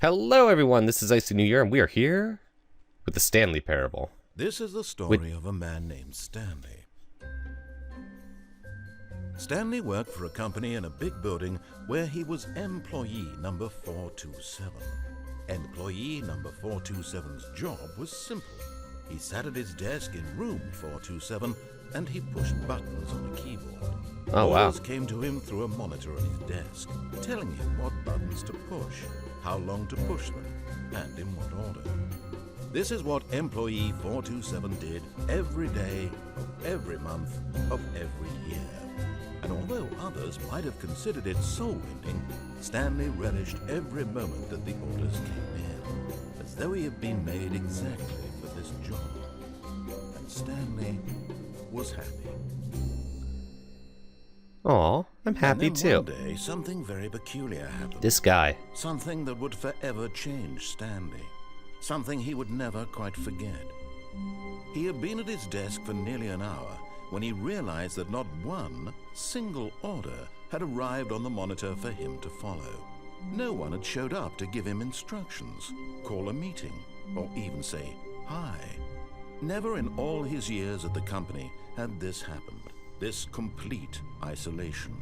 Hello everyone, this is IcyNewYear and we are here with the Stanley parable. This is the story of a man named Stanley. Stanley worked for a company in a big building where he was employee number 427. Employee number 427's job was simple. He sat at his desk in room 427 and he pushed buttons on a keyboard. Oh wow. Orders came to him through a monitor on his desk, telling him what buttons to push, how long to push them, and in what order. This is what employee 427 did every day of every month of every year. And although others might have considered it soul-winning, Stanley relished every moment that the orders came in, as though he had been made exactly for this job. And Stanley was happy. Aw, I'm happy too. One day, something very peculiar happened. This guy. Something that would forever change Stanley. Something he would never quite forget. He had been at his desk for nearly an hour when he realized that not one single order had arrived on the monitor for him to follow. No one had showed up to give him instructions, call a meeting, or even say hi. Never in all his years at the company had this happened. This complete isolation.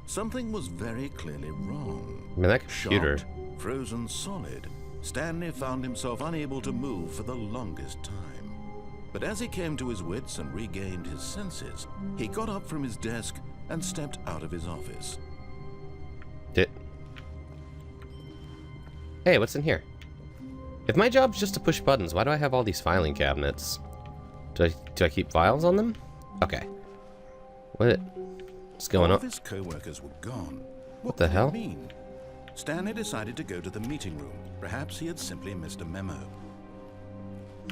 Something was very clearly wrong. I mean, that computer. Shocked, frozen solid, Stanley found himself unable to move for the longest time. But as he came to his wits and regained his senses, he got up from his desk and stepped out of his office. Hey, what's in here? If my job's just to push buttons, why do I have all these filing cabinets? Do I keep files on them? Okay. What's going on? All of his co-workers were gone. What the hell? Could it mean? Stanley decided to go to the meeting room. Perhaps he had simply missed a memo.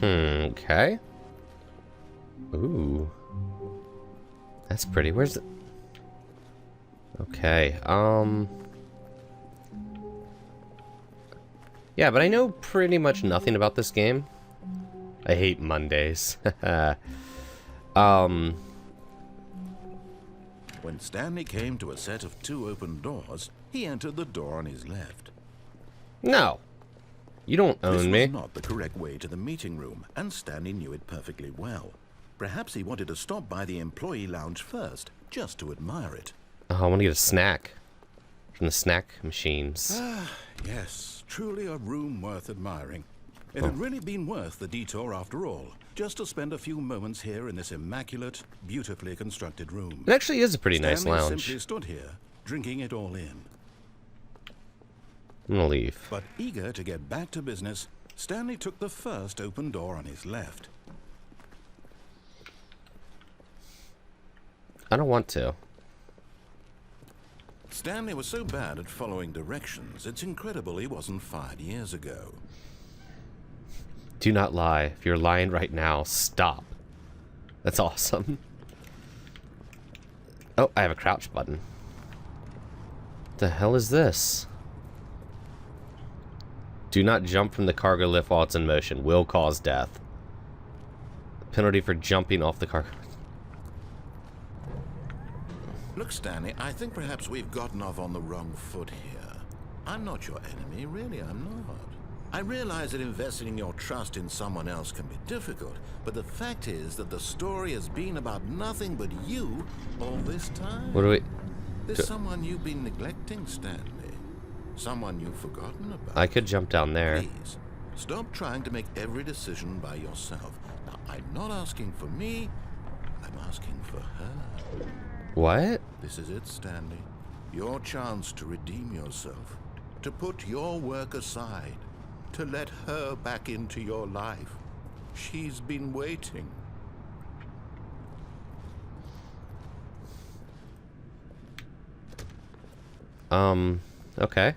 Okay. Ooh. That's pretty. Where's it? Okay, yeah, but I know pretty much nothing about this game. I hate Mondays. When Stanley came to a set of two open doors, he entered the door on his left. No. You don't own me. This was not the correct way to the meeting room, and Stanley knew it perfectly well. Perhaps he wanted to stop by the employee lounge first, just to admire it. Oh, I want to get a snack from the snack machines. Ah, yes, truly a room worth admiring. It had really been worth the detour after all, just to spend a few moments here in this immaculate, beautifully constructed room. It actually is a pretty nice Stanley lounge. simply stood here, drinking it all in. I'm gonna leave. But eager to get back to business, Stanley took the first open door on his left. I don't want to. Stanley was so bad at following directions, it's incredible he wasn't fired years ago. Do not lie. If you're lying right now, stop. That's awesome. Oh, I have a crouch button. What the hell is this? Do not jump from the cargo lift while it's in motion. Will cause death. Penalty for jumping off the cargo. Look, Stanley, I think perhaps we've gotten off on the wrong foot here. I'm not your enemy, really, I'm not. I realize that investing your trust in someone else can be difficult, but the fact is that the story has been about nothing but you all this time. What do we... There's someone you've been neglecting, Stanley. Someone you've forgotten about. I could jump down there. Please, stop trying to make every decision by yourself. Now, I'm not asking for me, I'm asking for her. What? This is it, Stanley. Your chance to redeem yourself. To put your work aside. To let her back into your life. She's been waiting. Okay.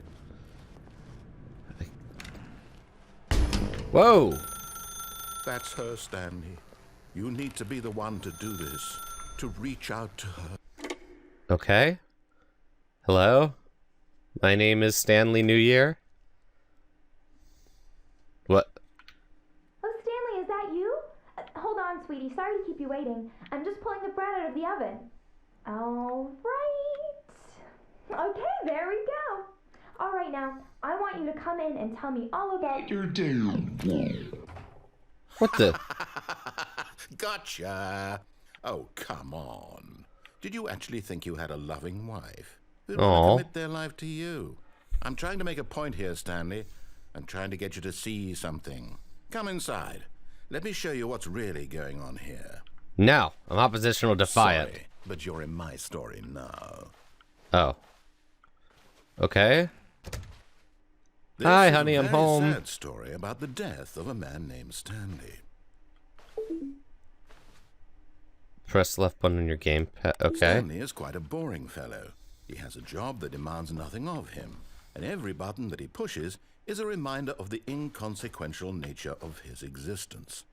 Whoa! That's her, Stanley. You need to be the one to do this. To reach out to her. Okay. Hello? My name is Stanley Newyear. What? Oh, Stanley, is that you? Hold on, sweetie. Sorry to keep you waiting. I'm just pulling the bread out of the oven. All right. Okay, there we go. All right, now, I want want you to come in and tell me all about your day. What the? Gotcha. Oh, come on. Did you actually think you had a loving wife who'd Aw. want to commit their life to you? I'm trying to make a point here, Stanley. I'm trying to get you to see something. Come inside. Let me show you what's really going on here. No, I'm oppositional defiant. Sorry, but you're in my story now. Oh. Okay. This Hi, is honey, a I'm very home. sad story about the death of a man named Stanley. Press left button on your gamepad. Okay. Stanley is quite a boring fellow. He has a job that demands nothing of him, and every button that he pushes is a reminder of the inconsequential nature of his existence.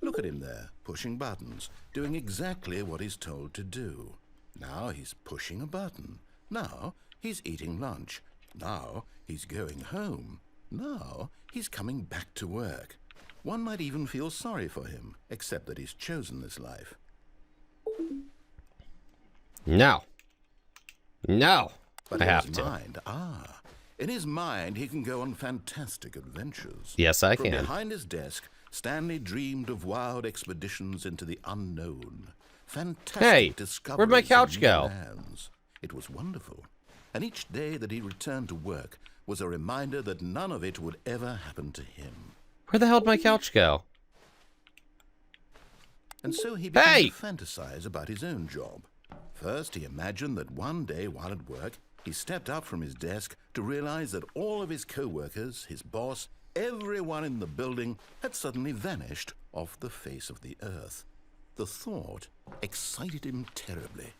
Look at him there, pushing buttons, doing exactly what he's told to do. Now he's pushing a button. Now he's eating lunch. Now he's going home. Now he's coming back to work. One might even feel sorry for him, except that he's chosen this life. No. No. But I in have his to. mind, in his mind, he can go on fantastic adventures. Yes, I From can. behind his desk, Stanley dreamed of wild expeditions into the unknown. Fantastic Hey, discoveries where'd my of couch new go? lands. It was wonderful. And each day that he returned to work was a reminder that none of it would ever happen to him. Where the hell did my couch go? And so he began Hey! to fantasize about his own job. First, he imagined that one day while at work, he stepped up from his desk to realize that all of his co-workers, his boss, everyone in the building had suddenly vanished off the face of the earth. The thought excited him terribly.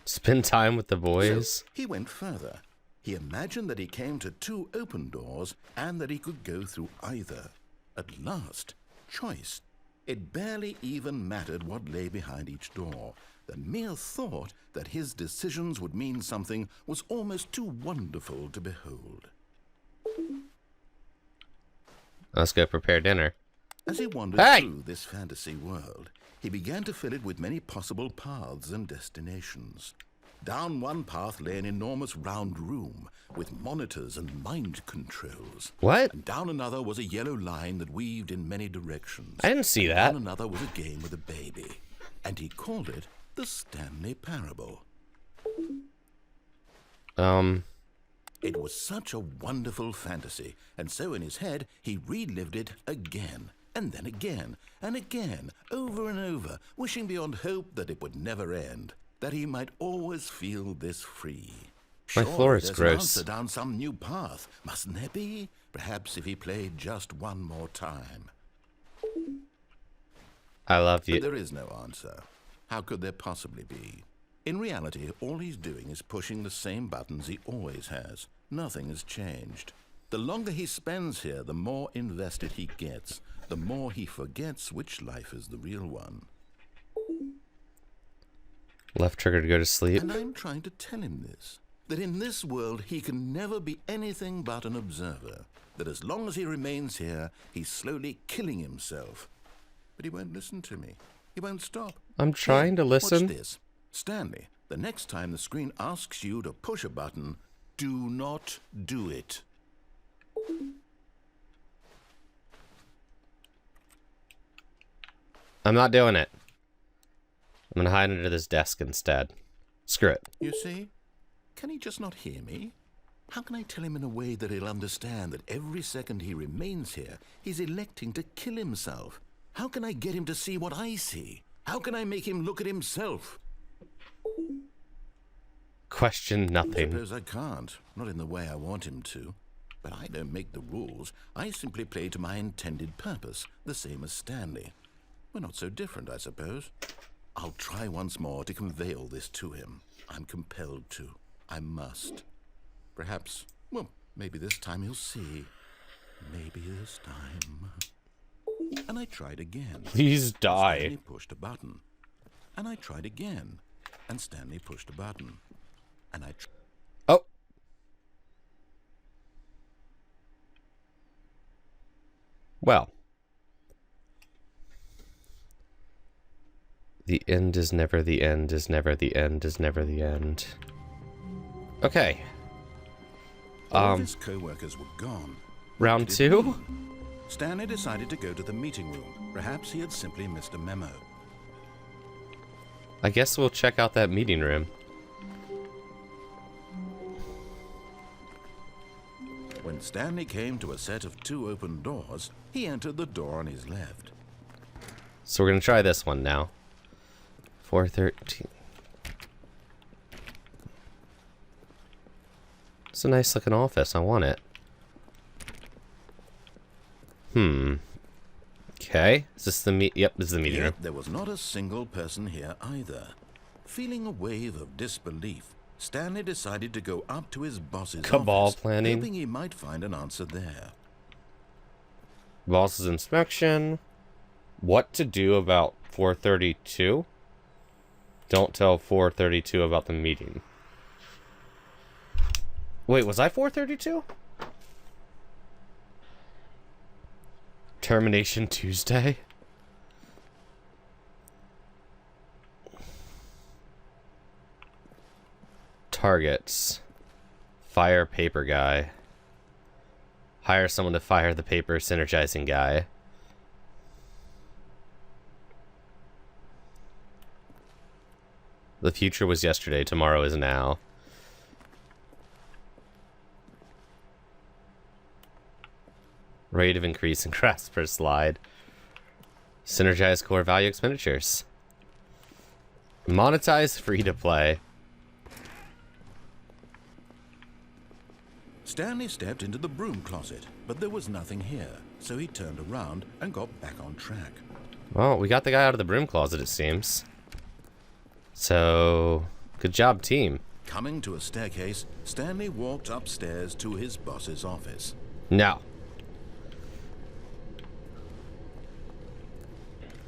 Spend time with the boys. So he went further. He imagined that he came to two open doors and that he could go through either. At last, choice. It barely even mattered what lay behind each door. The mere thought that his decisions would mean something was almost too wonderful to behold. Let's go prepare dinner. As he wandered Hey! through this fantasy world, he began to fill it with many possible paths and destinations. Down one path lay an enormous round room with monitors and mind controls. What? And down another was a yellow line that weaved in many directions. I didn't see And that. down another was a game with a baby. And he called it the Stanley Parable. It was such a wonderful fantasy, and so in his head he relived it again, and then again, and again, over and over, wishing beyond hope that it would never end, that he might always feel this free. My floor is there's gross. an answer down some new path, mustn't there be? Perhaps if he played just one more time. I love But you. there is no answer. How could there possibly be? In reality, all he's doing is pushing the same buttons he always has. Nothing has changed. The longer he spends here, the more invested he gets, the more he forgets which life is the real one. Left trigger to go to sleep. And I'm trying to tell him this, that in this world he can never be anything but an observer, that as long as he remains here, he's slowly killing himself. But he won't listen to me. He won't stop. I'm trying to listen. Watch this. Stanley, the next time the screen asks you to push a button, do not do it. I'm not doing it. I'm gonna hide under this desk instead. Screw it. You see? Can he just not hear me? How can I tell him in a way that he'll understand that every second he remains here, he's electing to kill himself? How can I get him to see what I see? How can I make him look at himself? Question I nothing. suppose I can't, not in the way I want him to. But I don't make the rules. I simply play to my intended purpose, the same as Stanley. We're not so different, I suppose. I'll try once more to convey all this to him. I'm compelled to. I must. Perhaps, well, maybe this time he'll see. Maybe this time. And I tried again. Please die. Stanley pushed a button. And I tried again. And Stanley pushed a button. And I Oh. Well. The end is never the end, is never the end, is never the end. Okay. All of his co-workers were gone. Round Could it 2? be? Stanley decided to go to the meeting room. Perhaps he had simply missed a memo. I guess we'll check out that meeting room. When Stanley came to a set of 2 open doors, he entered the door on his left. So we're gonna try this one now. 413. It's a nice looking office. I want it. Okay. Is this the Yep, this is the meeting room. Yet there was not a single person here either. Feeling a wave of disbelief, Stanley decided to go up to his boss's Cabal office, planning. hoping he might find an answer there. Boss's inspection. What to do about 432? Don't tell 432 about the meeting. Wait, was I 432? Termination Tuesday? Targets. Fire paper guy. Hire someone to fire the paper synergizing guy. The future was yesterday, tomorrow is now. Rate of increase in crafts per slide. Synergize core value expenditures. Monetize free to play. Stanley stepped into the broom closet, but there was nothing here, so he turned around and got back on track. Well, we got the guy out of the broom closet, it seems. So, good job, team. Coming to a staircase, Stanley walked upstairs to his boss's office. Now.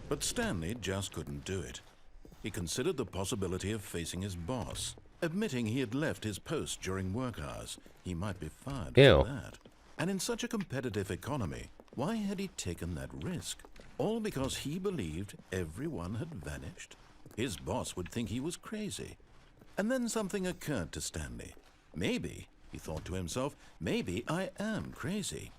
But Stanley just couldn't do it. He considered the possibility of facing his boss, admitting he had left his post during work hours. He might be fired Ew. for that. And in such a competitive economy, why had he taken that risk? All because he believed everyone had vanished? His boss would think he was crazy. And then something occurred to Stanley. Maybe, he thought to himself, maybe I am crazy.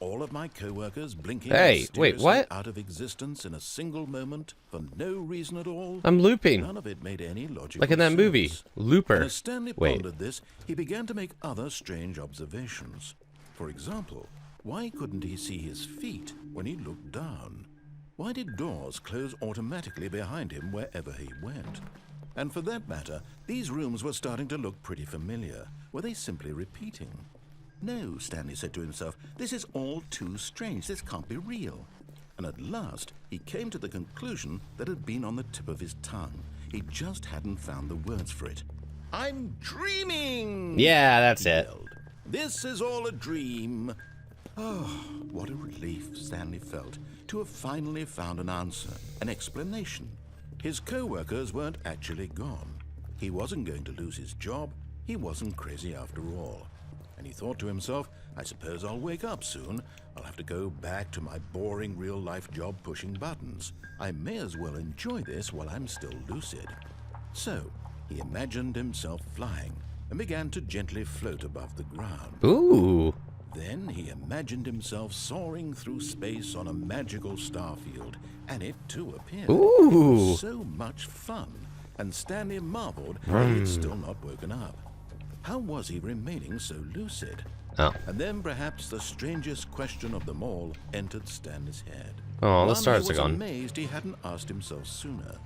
All of my co-workers blinking Hey, wait, mysteriously what? out of existence in a single moment for no reason at all. I'm looping. None of it made any logical Like in that movie, sense. Looper. And as Stanley Wait. pondered this, he began to make other strange observations. For example, why couldn't he see his feet when he looked down? Why did doors close automatically behind him wherever he went? And for that matter, these rooms were starting to look pretty familiar. Were they simply repeating? No, Stanley said to himself, this is all too strange. This can't be real. And at last, he came to the conclusion that had been on the tip of his tongue. He just hadn't found the words for it. I'm dreaming! Yeah, that's he it. yelled. This is all a dream. Oh, what a relief Stanley felt to have finally found an answer, an explanation. His co-workers weren't actually gone. He wasn't going to lose his job. He wasn't crazy after all. And he thought to himself, I suppose I'll wake up soon. I'll have to go back to my boring real-life job pushing buttons. I may as well enjoy this while I'm still lucid. So, he imagined himself flying and began to gently float above the ground. Ooh. Then he imagined himself soaring through space on a magical starfield, and it too appeared. Ooh. It was so much fun, and Stanley marveled that he had still not woken up. How was he remaining so lucid? Oh. And then perhaps the strangest question of them all entered Stanley's head. Oh, the One stars he are was gone. amazed he hadn't asked himself sooner.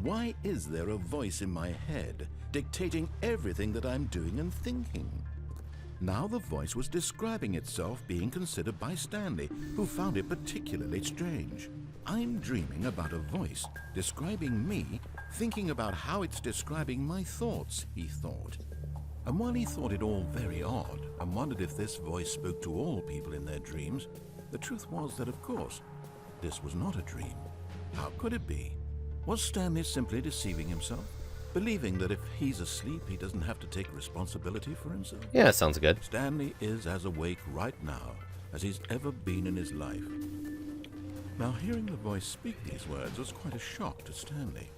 Why is there a voice in my head dictating everything that I'm doing and thinking? Now the voice was describing itself being considered by Stanley, who found it particularly strange. I'm dreaming about a voice describing me, thinking about how it's describing my thoughts, he thought. And while he thought it all very odd and wondered if this voice spoke to all people in their dreams, the truth was that, of course, this was not a dream. How could it be? Was Stanley simply deceiving himself? Believing that if he's asleep, he doesn't have to take responsibility for himself? Yeah, that sounds good. Stanley is as awake right now as he's ever been in his life. Now, hearing the voice speak these words was quite a shock to Stanley.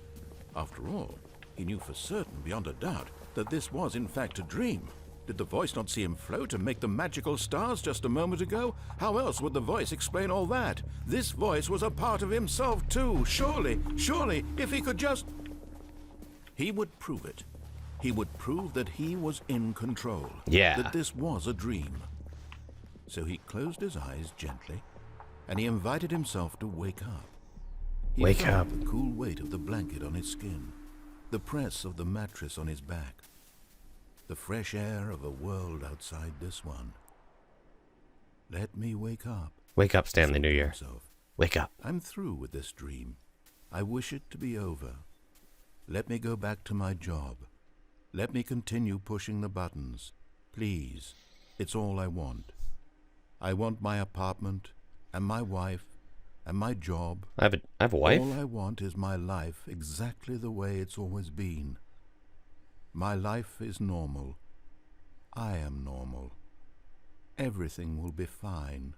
After all, He knew for certain, beyond a doubt, that this was in fact a dream. Did the voice not see him float and make the magical stars just a moment ago? How else would the voice explain all that? This voice was a part of himself too. Surely, if he could just... He would prove it. He would prove that he was in control. Yeah. That this was a dream. So he closed his eyes gently, and he invited himself to wake up. He Wake felt up. the cool weight of the blanket on his skin, the press of the mattress on his back, the fresh air of a world outside this one. Let me wake up. Wake up, Stanley New Year. Himself. Wake up. I'm through with this dream. I wish it to be over. Let me go back to my job. Let me continue pushing the buttons. Please. It's all I want. I want my apartment, and my wife, and my job. I have a wife? All I want is my life exactly the way it's always been. My life is normal. I am normal. Everything will be fine.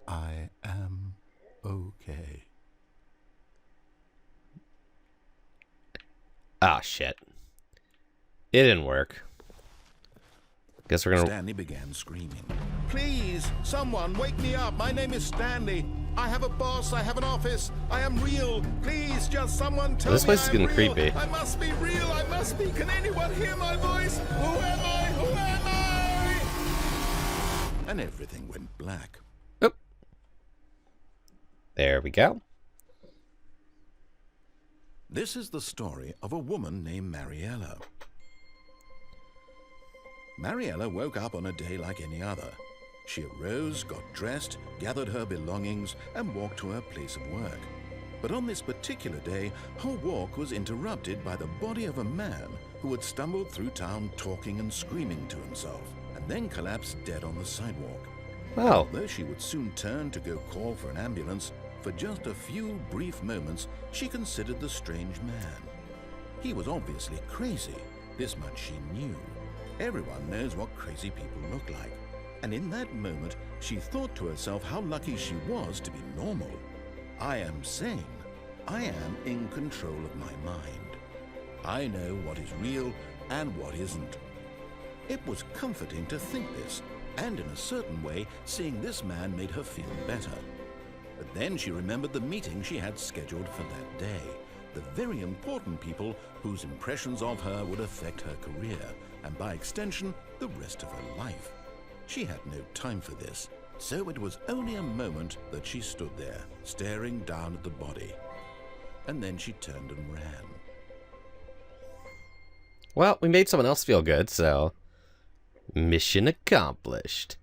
I am okay. Ah, shit. It didn't work. Guess we're gonna... Stanley began screaming. Please, someone, wake me up. My name is Stanley. I have a boss. I have an office. I am real. Please, just someone tell me This place is I am getting real. creepy. I must be real. I must be. Can anyone hear my voice? Who am I? Who am I? And everything went black. Oop. There we go. This is the story of a woman named Mariella. Mariella woke up on a day like any other. She arose, got dressed, gathered her belongings, and walked to her place of work. But on this particular day, her walk was interrupted by the body of a man who had stumbled through town talking and screaming to himself, and then collapsed dead on the sidewalk. Oh. Though she would soon turn to go call for an ambulance, for just a few brief moments, she considered the strange man. He was obviously crazy. This much she knew. Everyone knows what crazy people look like. And in that moment, she thought to herself how lucky she was to be normal. I am sane. I am in control of my mind. I know what is real and what isn't. It was comforting to think this, and in a certain way, seeing this man made her feel better. But then she remembered the meeting she had scheduled for that day, the very important people whose impressions of her would affect her career, and by extension, the rest of her life. She had no time for this, so it was only a moment that she stood there, staring down at the body. And then she turned and ran. Well, we made someone else feel good, so... Mission accomplished.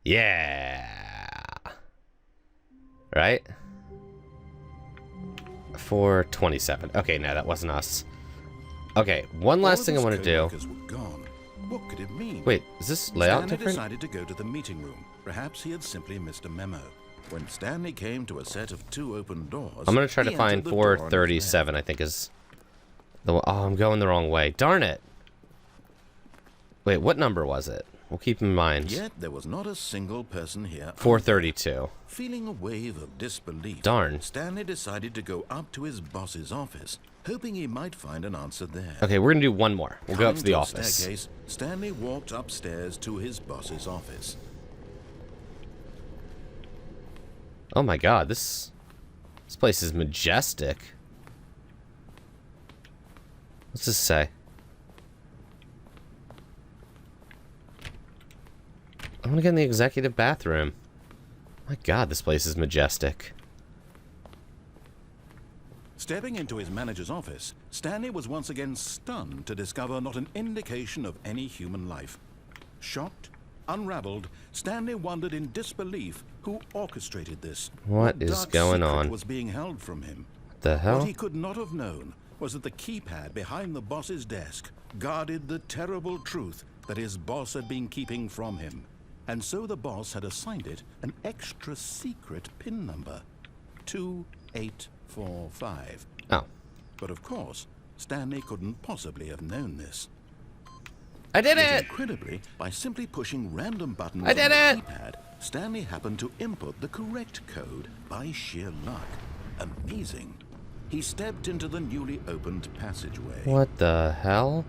Yeah! Right? 427. Okay, no, that wasn't us. Okay, one last thing I want to do. Were gone. What could it mean? Wait, is this layout Stanley different? decided to go to the meeting room. Perhaps he had simply missed a memo. When Stanley came to a set of 2 open doors, I'm gonna try to he find entered the door on his 437, I think is... the one. Oh, I'm going the wrong way. Darn it! Wait, what number was it? We'll keep in mind. Yet there was not a single person here. 432. Feeling a wave of disbelief, Darn. Stanley decided to go up to his boss's office, hoping he might find an answer there. Okay, we're gonna do one more. We'll go up to the Coming office. Staircase, Stanley walked upstairs to his boss's office. Oh my god, this place is majestic. What's this say? I want to get in the executive bathroom. My god, this place is majestic. Stepping into his manager's office, Stanley was once again stunned to discover not an indication of any human life. Shocked, unraveled, Stanley wondered in disbelief who orchestrated this. What is dark going secret on? was being held from him. What the hell? What he could not have known was that the keypad behind the boss's desk guarded the terrible truth that his boss had been keeping from him. And so the boss had assigned it an extra secret PIN number, 2845. Oh. But of course, Stanley couldn't possibly have known this. I did Yet it! incredibly, by simply pushing random buttons I did on it! the keypad, Stanley happened to input the correct code by sheer luck. Amazing. he stepped into the newly opened passageway. What the hell?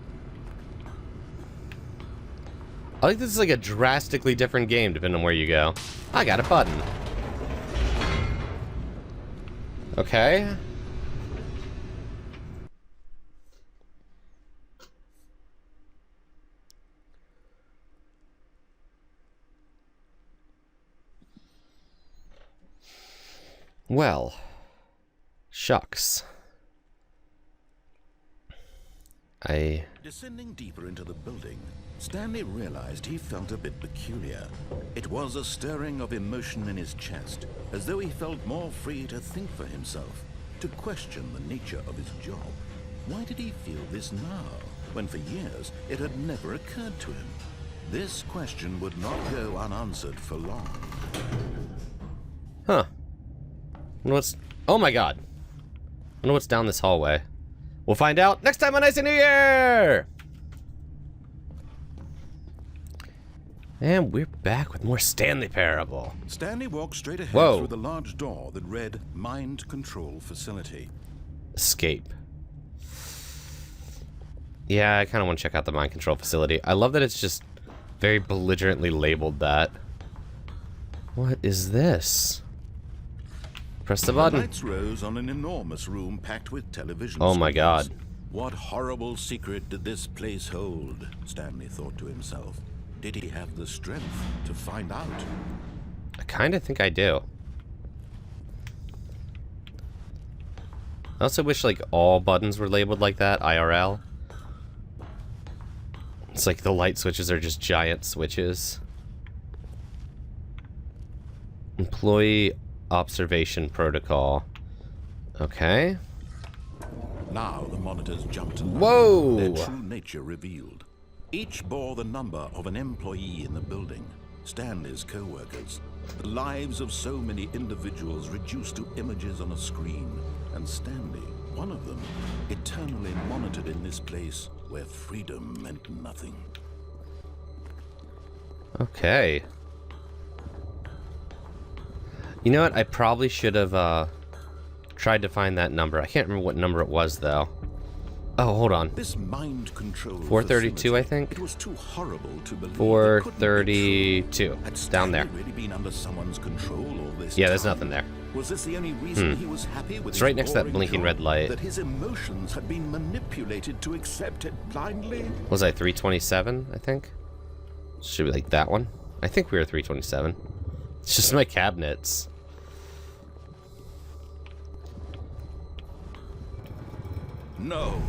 I think this is like a drastically different game depending on where you go. I got a button. Okay. Well, shucks. Descending deeper into the building, Stanley realized he felt a bit peculiar. It was a stirring of emotion in his chest, as though he felt more free to think for himself, to question the nature of his job. Why did he feel this now, when for years it had never occurred to him? This question would not go unanswered for long. Huh. What's... Oh my god. I wonder what's down this hallway. We'll find out next time on IcyNewYear! And we're back with more Stanley Parable. Stanley walked straight ahead through the large door that read Mind Control Facility. Escape. Yeah, I kind of want to check out the Mind Control Facility. I love that it's just very belligerently labeled that. What is this? Press the button. The lights rose on an enormous room packed with television Oh my god. What horrible secret did this place hold? Stanley thought to himself. Did he have the strength to find out? I kind of think I do. I also wish like all buttons were labeled like that, IRL. It's like the light switches are just giant switches. Employee observation protocol. Okay. Now the monitors jumped to life. Whoa! Their true nature revealed. Each bore the number of an employee in the building, Stanley's co-workers, the lives of so many individuals reduced to images on a screen, and Stanley, one of them, eternally monitored in this place where freedom meant nothing. Okay. You know what? I probably should have tried to find that number. I can't remember what number it was, though. Oh, hold on. This mind control 432, I think. It was too horrible to believe. 432. It's down there. Really been under someone's control all this Yeah, there's time? nothing there. Was this the only reason he was happy with It's right his next to that boring blinking job? red light. That his emotions had been manipulated to accept it blindly? Was I 327, I think? Should be like that one. I think we were 327. It's just my cabinets. No.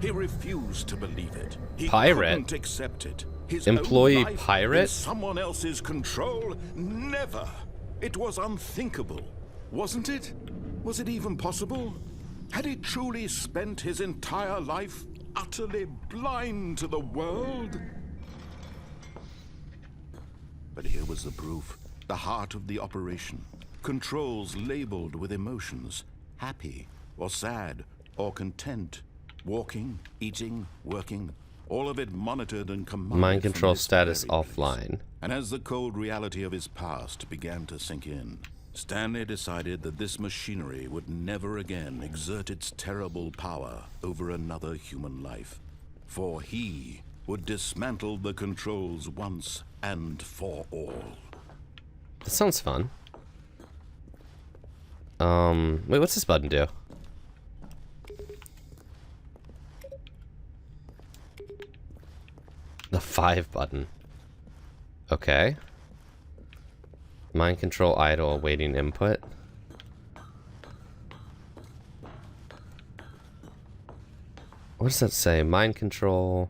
He refused to believe it. He Pirate? couldn't accept it. His Employee own life pirate? in someone else's control? Never. It was unthinkable. Wasn't it? Was it even possible? Had he truly spent his entire life utterly blind to the world? But here was the proof. The heart of the operation. Controls labeled with emotions. Happy, or sad, or content. Walking, eating, working. All of it monitored and commanded. Mind control from this status very place. offline. And as the cold reality of his past began to sink in, Stanley decided that this machinery would never again exert its terrible power over another human life. For he would dismantle the controls once and for all. That sounds fun. Wait, what's this button do? The 5 button. Okay. Mind control idle, awaiting input. What does that say? Mind control.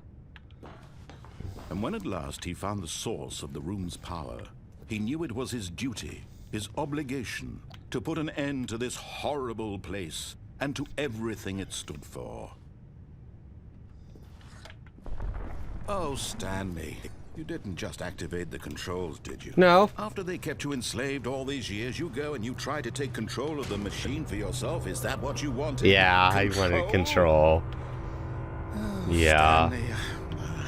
And when at last he found the source of the room's power, he knew it was his duty, his obligation, to put an end to this horrible place and to everything it stood for. Oh, Stanley, you didn't just activate the controls, did you? No. After they kept you enslaved all these years, you go and you try to take control of the machine for yourself. Is that what you wanted? Yeah, I wanted control. Oh, Yeah. Stanley,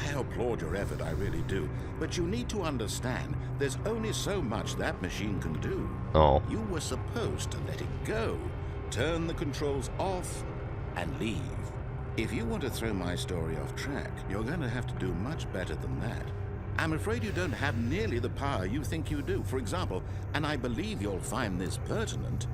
I applaud your effort, I really do. But you need to understand, there's only so much that machine can do. Oh. You were supposed to let it go. turn the controls off, and leave. If you want to throw my story off track, you're going to have to do much better than that. I'm afraid you don't have nearly the power you think you do. For example, and I believe you'll find this pertinent,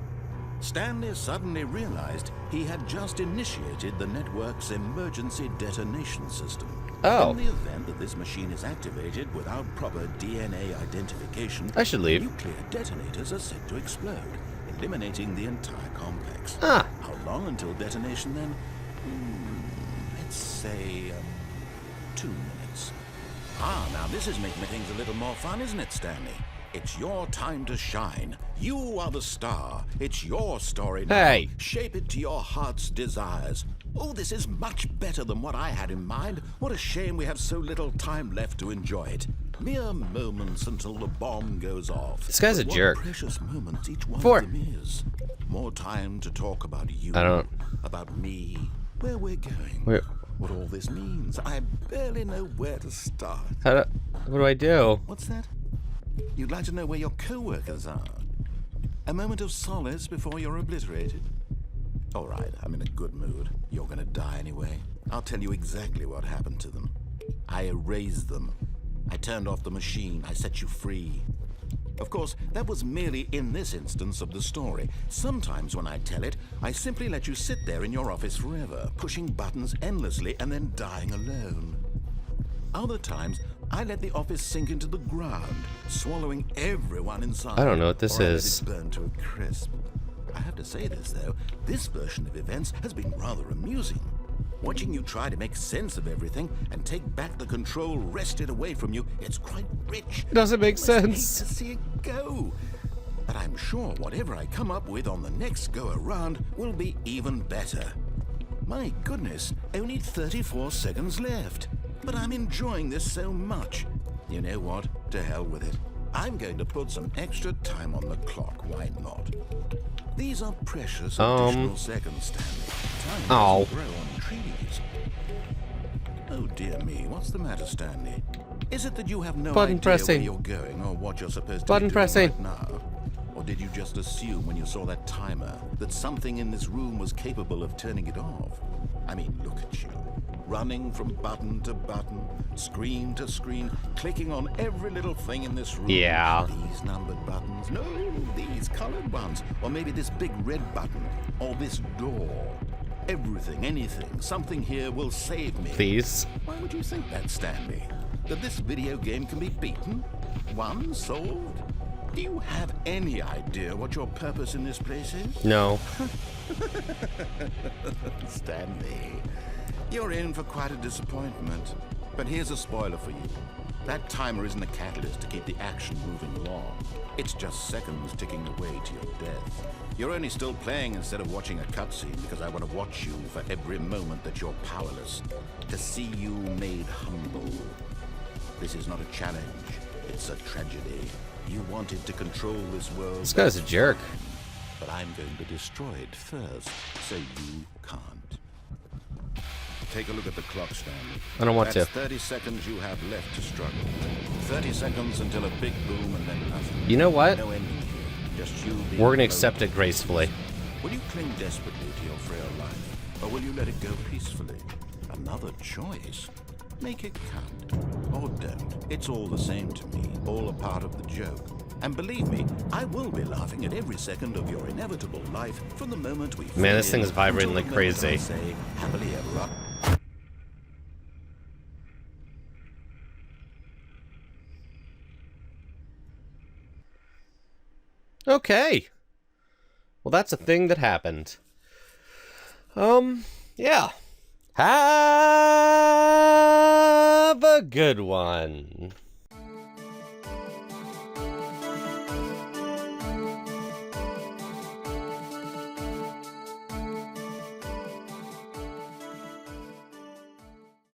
Stanley suddenly realized he had just initiated the network's emergency detonation system. Oh. In the event that this machine is activated without proper DNA identification, I should leave. nuclear detonators are set to explode, eliminating the entire complex. Ah. How long until detonation then? Let's say 2 minutes. Now this is making things a little more fun, isn't it, Stanley? It's your time to shine. You are the star. It's your story now. Hey. Shape it to your heart's desires. Oh, this is much better than what I had in mind. What a shame we have so little time left to enjoy it. Mere moments until the bomb goes off. This guy's a But jerk. What precious moments each one 4. of them is. More time to talk about you. I don't- About me. Where we're going. Wait. What all this means. I barely know where to start. What do I do? What's that? You'd like to know where your co-workers are? A moment of solace before you're obliterated? All right, I'm in a good mood. You're gonna die anyway. I'll tell you exactly what happened to them. I erased them. I turned off the machine. I set you free. Of course, that was merely in this instance of the story. Sometimes when I tell it, I simply let you sit there in your office forever, pushing buttons endlessly and then dying alone. Other times, I let the office sink into the ground, swallowing everyone inside. I don't know what this or I let is. it burn to a crisp. I have to say this, though. This version of events has been rather amusing. Watching you try to make sense of everything and take back the control wrested away from you, it's quite rich. It doesn't make I almost hate sense. to see it go. But I'm sure whatever I come up with on the next go-around will be even better. My goodness, only 34 seconds left. But I'm enjoying this so much. You know what? To hell with it. I'm going to put some extra time on the clock. Why not? These are precious additional seconds, Stanley. Time doesn't grow on trees. Oh dear me, what's the matter, Stanley? Is it that you have no Button idea pressing. where you're going or what you're supposed to Button be doing pressing. right now? Or did you just assume when you saw that timer that something in this room was capable of turning it off? I mean, look at you. Running from button to button, screen to screen, clicking on every little thing in this room. Yeah. These numbered buttons. No, these colored ones. Or maybe this big red button. Or this door. Everything, anything, something here will save me. These. Why would you think that, Stanley? That this video game can be beaten? Won? Solved? Do you have any idea what your purpose in this place is? No. Stanley, you're in for quite a disappointment. But here's a spoiler for you. That timer isn't a catalyst to keep the action moving along. It's just seconds ticking away to your death. You're only still playing instead of watching a cutscene because I want to watch you for every moment that you're powerless. To see you made humble. This is not a challenge. It's a tragedy. You wanted to control this world. This guy's a jerk. But I'm going to destroy it first, so you can't. Take a look at the clock, Stanley. I don't want That's to. 30 seconds you have left to struggle. 30 seconds until a big boom and then nothing. You know what? No ending here. Just you being We're gonna alone. accept it gracefully. Will you cling desperately to your frail life, or will you let it go peacefully? Another choice. Make it count. Or don't. It's all the same to me. All a part of the joke. And believe me, I will be laughing at every second of your inevitable life from the moment we Man, this fit thing in is vibrating until like the moment I crazy. say, happily ever after. Okay. Well, that's a thing that happened. Yeah. Have a good one.